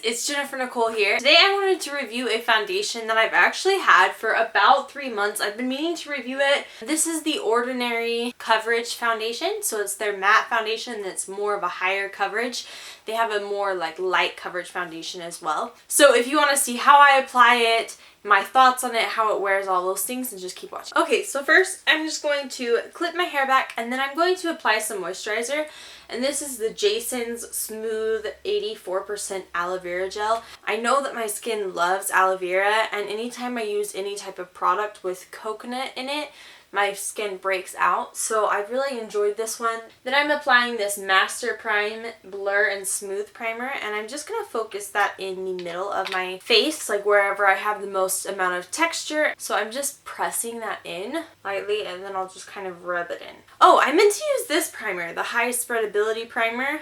it's Jennifer Nicole here. Today I wanted to review a foundation that I've actually had for about 3 months. I've been meaning to review it. This is the Ordinary Coverage Foundation. So it's their matte foundation that's more of a higher coverage. They have a more like light coverage foundation as well. So if you want to see how I apply it, my thoughts on it, how it wears, all those things, and just keep watching. Okay, so first I'm just going to clip my hair back and then I'm going to apply some moisturizer. And this is the Jason's Smooth 84% Aloe Vera Gel. I know that my skin loves aloe vera, and anytime I use any type of product with coconut in it, my skin breaks out. So I really enjoyed this one. Then I'm applying this Master Prime Blur and Smooth Primer, and I'm just going to focus that in the middle of my face, like wherever I have the most amount of texture. So I'm just pressing that in lightly, and then I'll just kind of rub it in. Oh, I meant to use this primer, the High Spreadability Primer.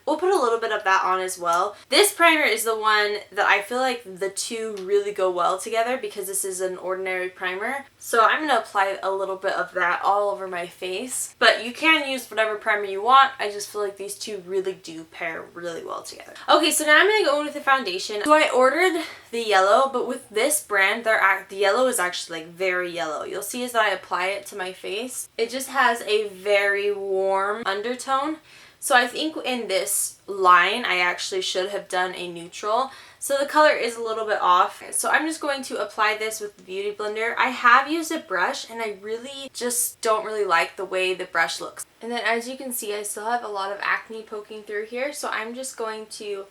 We'll put a little bit of that on as well. This primer is the one that I feel like the two really go well together because this is an ordinary primer. So I'm going to apply a little bit of that all over my face. But you can use whatever primer you want. I just feel like these two really do pair really well together. Okay, so now I'm going to go in with the foundation. So I ordered the yellow, but with this brand, the yellow is actually like very yellow. You'll see as I apply it to my face, it just has a very warm undertone. So I think in this line, I actually should have done a neutral. So the color is a little bit off. So I'm just going to apply this with the Beauty Blender. I have used a brush and I really just don't really like the way the brush looks. And then as you can see, I still have a lot of acne poking through here. So I'm just going to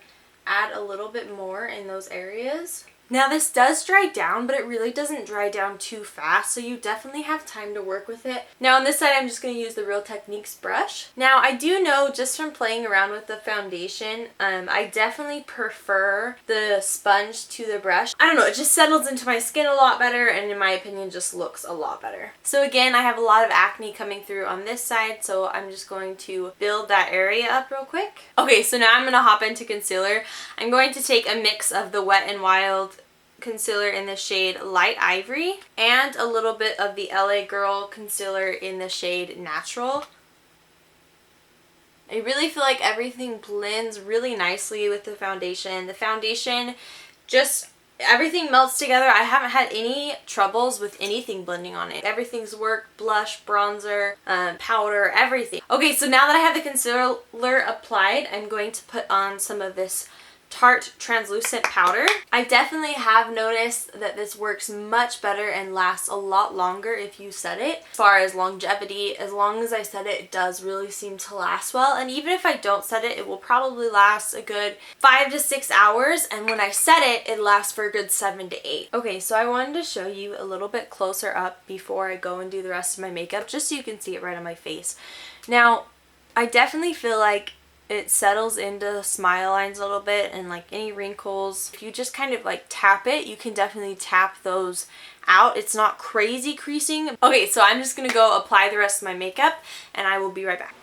add a little bit more in those areas. Now this does dry down, but it really doesn't dry down too fast, so you definitely have time to work with it. Now on this side, I'm just going to use the Real Techniques brush. Now I do know just from playing around with the foundation, I definitely prefer the sponge to the brush. I don't know, it just settles into my skin a lot better, and in my opinion just looks a lot better. So again, I have a lot of acne coming through on this side, so I'm just going to build that area up real quick. Okay, so now I'm going to hop into concealer. I'm going to take a mix of the Wet n Wild concealer in the shade Light Ivory and a little bit of the LA Girl concealer in the shade Natural. I really feel like everything blends really nicely with the foundation. The foundation just, everything melts together. I haven't had any troubles with anything blending on it. Everything's worked, blush, bronzer, powder, everything. Okay, so now that I have the concealer applied, I'm going to put on some of this Tarte translucent powder. I definitely have noticed that this works much better and lasts a lot longer if you set it. As far as longevity, as long as I set it, it does really seem to last well. And even if I don't set it, it will probably last a good 5 to 6 hours. And when I set it, it lasts for a good 7 to 8. Okay, so I wanted to show you a little bit closer up before I go and do the rest of my makeup, just so you can see it right on my face. Now, I definitely feel like it settles into smile lines a little bit, and like any wrinkles, if you just kind of like tap it, you can definitely tap those out. It's not crazy creasing. Okay, so I'm just gonna go apply the rest of my makeup and I will be right back.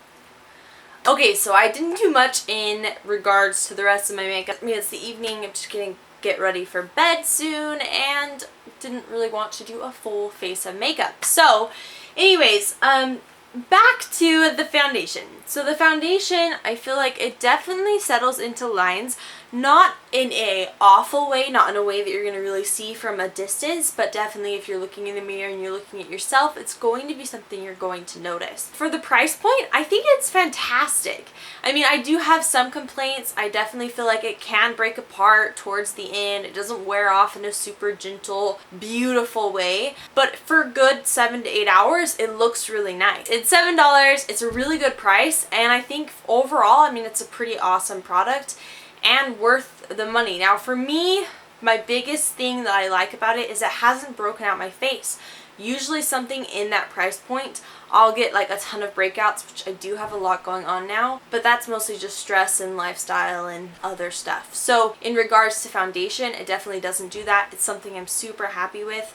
Okay, so I didn't do much in regards to the rest of my makeup. I mean, it's the evening, I'm just gonna get ready for bed soon and didn't really want to do a full face of makeup. So anyways, back to the foundation. So the foundation, I feel like it definitely settles into lines, not in a awful way, not in a way that you're going to really see from a distance, but definitely if you're looking in the mirror and you're looking at yourself, it's going to be something you're going to notice. For the price point, I think it's fantastic. I mean, I do have some complaints. I definitely feel like it can break apart towards the end. It doesn't wear off in a super gentle, beautiful way, but for a good 7 to 8 hours, it looks really nice. It's $7. It's a really good price, and I think overall, I mean, it's a pretty awesome product and worth the money. Now for me, my biggest thing that I like about it is it hasn't broken out my face. Usually something in that price point, I'll get like a ton of breakouts, which I do have a lot going on now, but that's mostly just stress and lifestyle and other stuff. So in regards to foundation, it definitely doesn't do that. It's something I'm super happy with.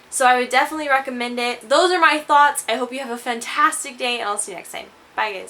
So I would definitely recommend it. Those are my thoughts. I hope you have a fantastic day, and I'll see you next time. Bye guys.